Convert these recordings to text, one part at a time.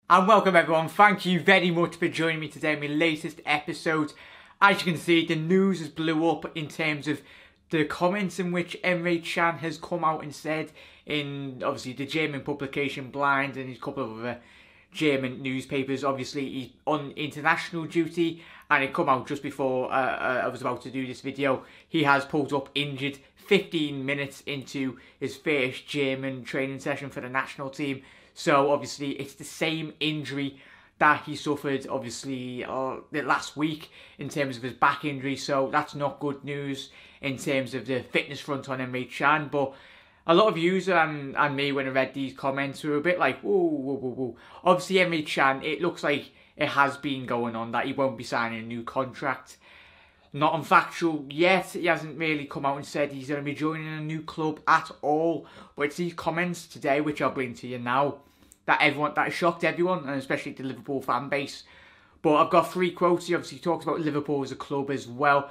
And welcome everyone, thank you very much for joining me today in my latest episode. As you can see, the news has blew up in terms of the comments in which Emre Can has come out and said in obviously the German publication Blind and a couple of other German newspapers. Obviously he's on international duty and it come out just before I was about to do this video. He has pulled up injured 15 minutes into his first German training session for the national team. So obviously it's the same injury that he suffered obviously last week in terms of his back injury. So that's not good news in terms of the fitness front on Emre Can. But a lot of you and me, when I read these comments, were a bit like, whoa. Obviously Emre Can, it looks like it has been going on that he won't be signing a new contract. Not unfactual yet. He hasn't really come out and said he's going to be joining a new club at all. But it's these comments today, which I'll bring to you now, that shocked everyone, and especially the Liverpool fan base. But I've got three quotes. He obviously talks about Liverpool as a club as well.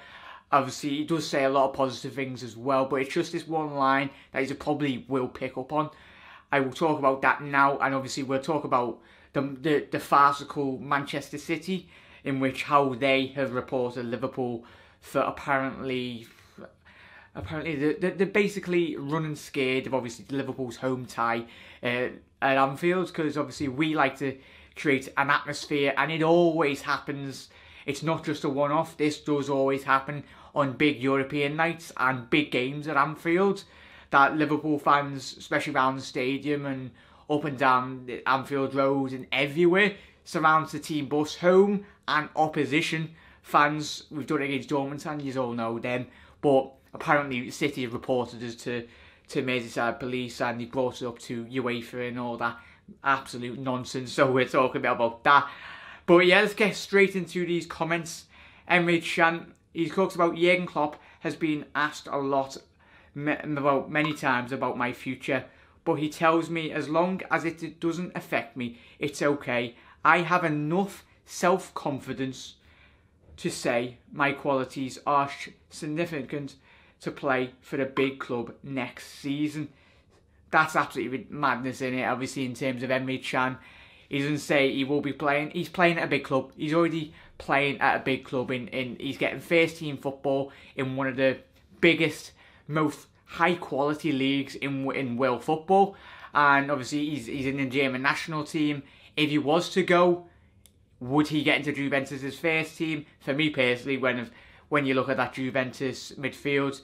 Obviously, he does say a lot of positive things as well, but it's just this one line that he probably will pick up on. I will talk about that now, and obviously we'll talk about the farcical Manchester City, in which how they have reported Liverpool for apparently they're basically running scared of obviously Liverpool's home tie at Anfield, because obviously we like to create an atmosphere and it always happens. It's not just a one-off. This does always happen on big European nights and big games at Anfield, that Liverpool fans, especially around the stadium and up and down the Anfield Road and everywhere, surrounds the team bus, home and opposition fans. We've done it against Dortmund and you all know them, but apparently City have reported us to Merseyside police and he brought it up to UEFA and all that absolute nonsense, so we're talking about that. But yeah, let's get straight into these comments. Emre Can, he talks about Jurgen Klopp has been asked a lot about many times about my future, but he tells me as long as it doesn't affect me, it's okay. I have enough self-confidence to say my qualities are significant to play for a big club next season. That's absolutely madness in it, obviously, in terms of Emre Can. He doesn't say he will be playing. He's playing at a big club. He's already playing at a big club. He's getting first team football in one of the biggest, most high quality leagues in world football. And obviously he's in the German national team. If he was to go, would he get into Juventus' first team? For me personally, when you look at that Juventus midfield,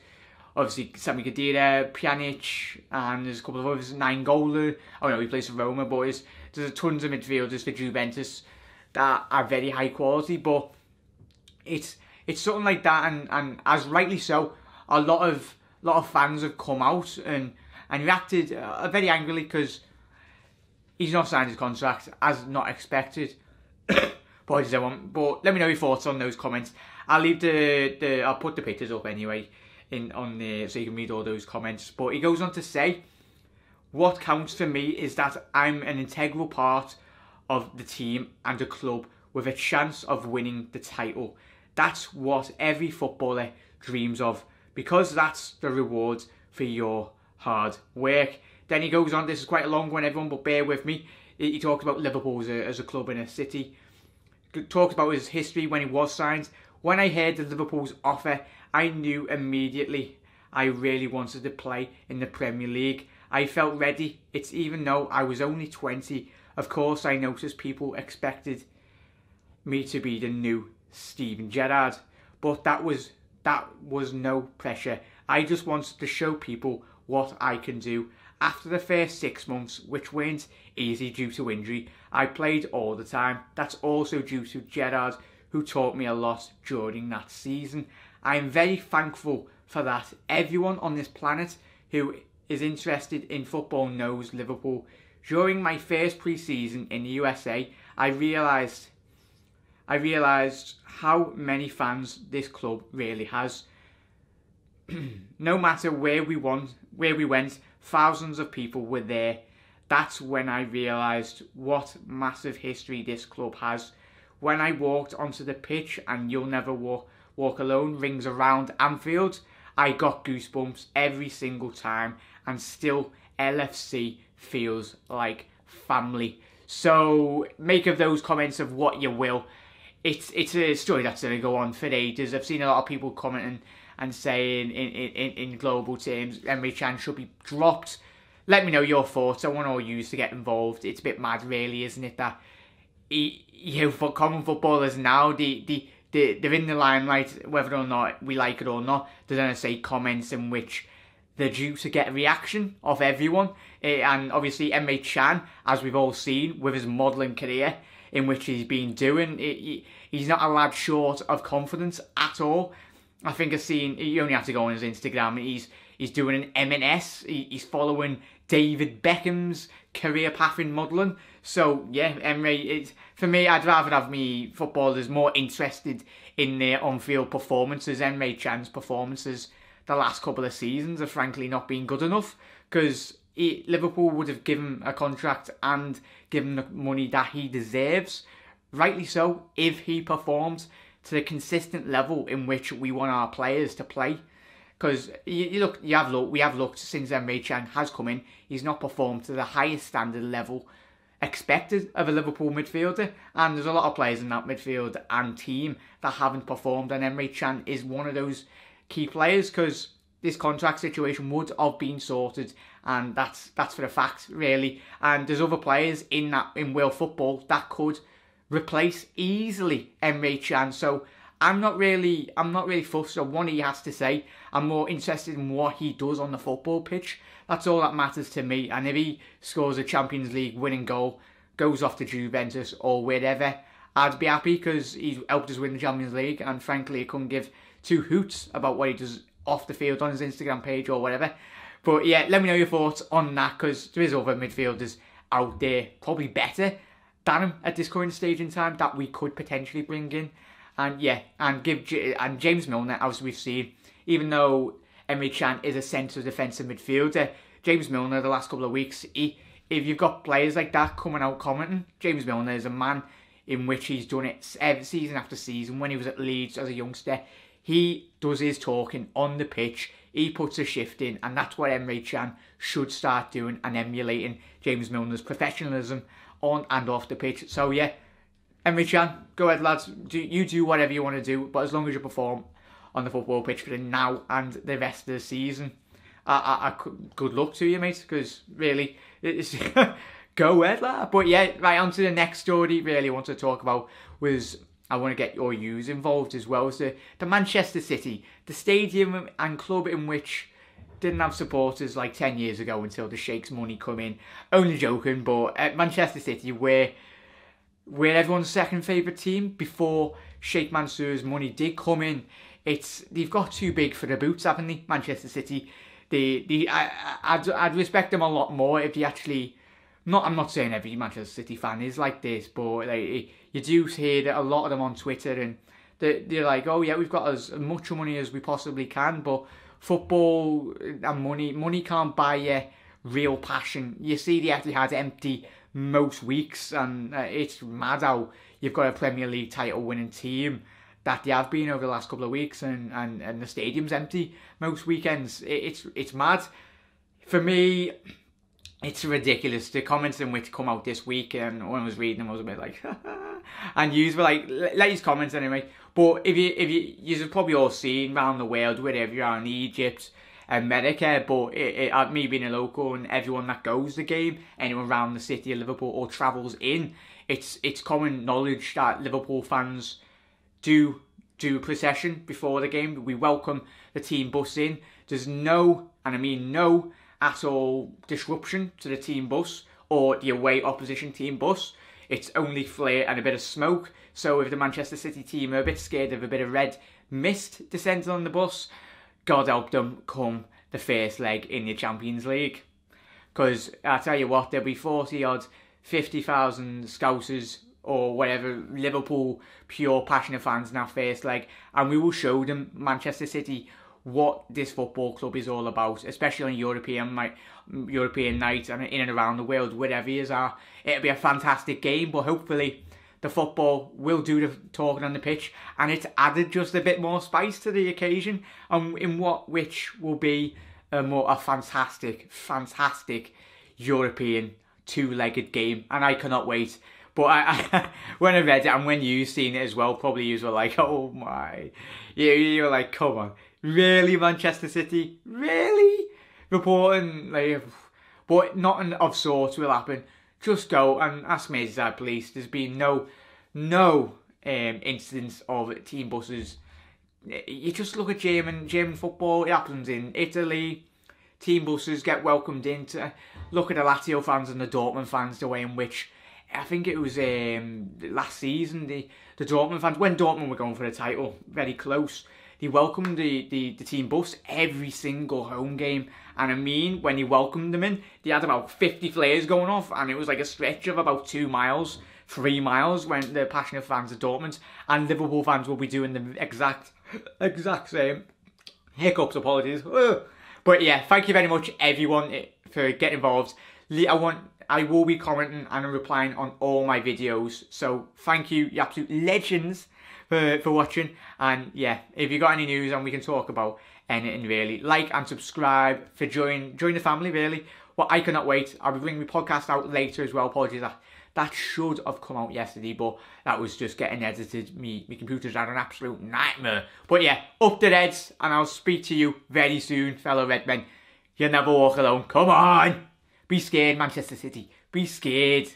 obviously Sami Khedira, Pjanic, and there's a couple of others, Nainggolan. Oh no, he plays for Roma, but there's tons of midfielders for Juventus that are very high quality. But it's something like that, and as rightly so, a lot of fans have come out and reacted very angrily because he's not signed his contract as not expected. Apologies everyone, but let me know your thoughts on those comments. I'll leave I'll put the pictures up anyway on there so you can read all those comments. But he goes on to say, what counts for me is that I'm an integral part of the team and the club with a chance of winning the title. That's what every footballer dreams of, because that's the reward for your hard work. Then he goes on, this is quite a long one everyone, but bear with me. He talks about Liverpool as a club and a city. Talks about his history when he was signed. When I heard the Liverpool's offer, I knew immediately I really wanted to play in the Premier League. I felt ready. It's even though I was only 20. Of course, I noticed people expected me to be the new Steven Gerrard, but that was no pressure. I just wanted to show people what I can do. After the first 6 months, which weren't easy due to injury, I played all the time. That's also due to Gerrard, who taught me a lot during that season. I am very thankful for that. Everyone on this planet who is interested in football knows Liverpool. During my first pre-season in the USA, I realised how many fans this club really has. No matter where we went, thousands of people were there. That's when I realised what massive history this club has. When I walked onto the pitch and You'll Never Walk Alone rings around Anfield, I got goosebumps every single time, and still LFC feels like family. So make of those comments of what you will. It's a story that's going to go on for ages. I've seen a lot of people commenting and saying in global terms, Emre Can should be dropped. Let me know your thoughts. I want all you to get involved. It's a bit mad, really, isn't it? That for common footballers now, they're in the limelight, whether or not we like it or not. They're going to say comments in which they're due to get a reaction of everyone. And obviously Emre Can, as we've all seen with his modelling career in which he's been doing, he's not a lad short of confidence at all. I think I've seen, you only have to go on his Instagram, he's doing an M&S, he's following David Beckham's career path in modelling. So yeah, Emre, for me, I'd rather have me footballers more interested in their on-field performances. Emre Can's performances the last couple of seasons have frankly not been good enough, because Liverpool would have given a contract and given the money that he deserves, rightly so, if he performed to the consistent level in which we want our players to play. Because we have looked since Emre Can has come in, he's not performed to the highest standard level expected of a Liverpool midfielder, and there's a lot of players in that midfield and team that haven't performed, and Emre Can is one of those key players, because this contract situation would have been sorted, and that's for a fact, really. And there's other players in world football that could replace easily Emre Can. So I'm not really fussed on what he has to say. I'm more interested in what he does on the football pitch. That's all that matters to me. And if he scores a Champions League winning goal, goes off to Juventus or wherever, I'd be happy, because he's helped us win the Champions League, and frankly I couldn't give two hoots about what he does off the field on his Instagram page or whatever. But yeah, let me know your thoughts on that, because there is other midfielders out there probably better than him at this current stage in time that we could potentially bring in. And yeah, and James Milner, as we've seen, even though Emre Can is a centre defensive midfielder, James Milner the last couple of weeks, if you've got players like that coming out commenting, James Milner is a man in which he's done it season after season. When he was at Leeds as a youngster, he does his talking on the pitch, he puts a shift in, and that's what Emre Can should start doing, and emulating James Milner's professionalism on and off the pitch. So yeah, Emre Can, go ahead lads, you do whatever you want to do, but as long as you perform on the football pitch for the now and the rest of the season, good luck to you, mate, because really, it's go ahead lad. But yeah, right, on to the next story really I want to talk about was, I want to get your views involved as well, so the Manchester City, the stadium and club in which didn't have supporters like 10 years ago until the Sheikh's money come in. Only joking, but at Manchester City, where everyone's second favourite team before Sheikh Mansour's money did come in, they've got too big for the boots, haven't they, Manchester City? I'd respect them a lot more if they actually... I'm not saying every Manchester City fan is like this, but like, you do hear that a lot of them on Twitter, and they're like, oh yeah, we've got as much money as we possibly can, but football and money can't buy you real passion. You see the Etihad empty most weeks, and it's mad how you've got a Premier League title winning team that they have been over the last couple of weeks, and the stadium's empty most weekends. It's mad. For me, it's ridiculous. The comments in which come out this week, and when I was reading them, I was a bit like, and yous were like, let his comments anyway. But if you've probably all seen around the world, wherever you are in Egypt, America, but me being a local and everyone that goes the game, anyone around the city of Liverpool or travels in, it's common knowledge that Liverpool fans do a procession before the game. We welcome the team bus in. There's no, and I mean no, at all disruption to the team bus or the away opposition team bus. It's only flare and a bit of smoke. So if the Manchester City team are a bit scared of a bit of red mist descending on the bus, God help them come the first leg in the Champions League. Because I tell you what, there'll be 40 odd, 50,000 Scousers or whatever, Liverpool pure passionate fans in that first leg, and we will show them, Manchester City, what this football club is all about, especially on European night and in and around the world, wherever you are. It'll be a fantastic game, but hopefully the football will do the talking on the pitch, and it's added just a bit more spice to the occasion, which will be a fantastic European two-legged game, and I cannot wait. But when I read it, and when you've seen it as well, probably you were like, oh my. You're like, come on. Really, Manchester City? Really? Reporting, like, but nothing of sorts will happen. Just go and ask Merseyside Police. There's been no incidents of team buses. You just look at German football. It happens in Italy. Team buses get welcomed in. Look at the Lazio fans and the Dortmund fans, the way in which, I think it was last season, the Dortmund fans, when Dortmund were going for the title, very close, they welcomed the team bus every single home game. And I mean, when he welcomed them in, they had about 50 flares going off, and it was like a stretch of about 2 miles, 3 miles, when the passionate fans of Dortmund and Liverpool fans will be doing the exact same. Hiccups, apologies. But yeah, thank you very much, everyone, for getting involved. I will be commenting and replying on all my videos. So thank you, you absolute legends, for watching. And yeah, if you got any news and we can talk about anything really, like and subscribe for join the family really. Well, I cannot wait. I'll be bringing my podcast out later as well. Apologies, that should have come out yesterday, but that was just getting edited. My computer's had an absolute nightmare. But yeah, up the Reds, and I'll speak to you very soon, fellow Redmen. You'll never walk alone. Come on! Be scared, Manchester City. Be scared.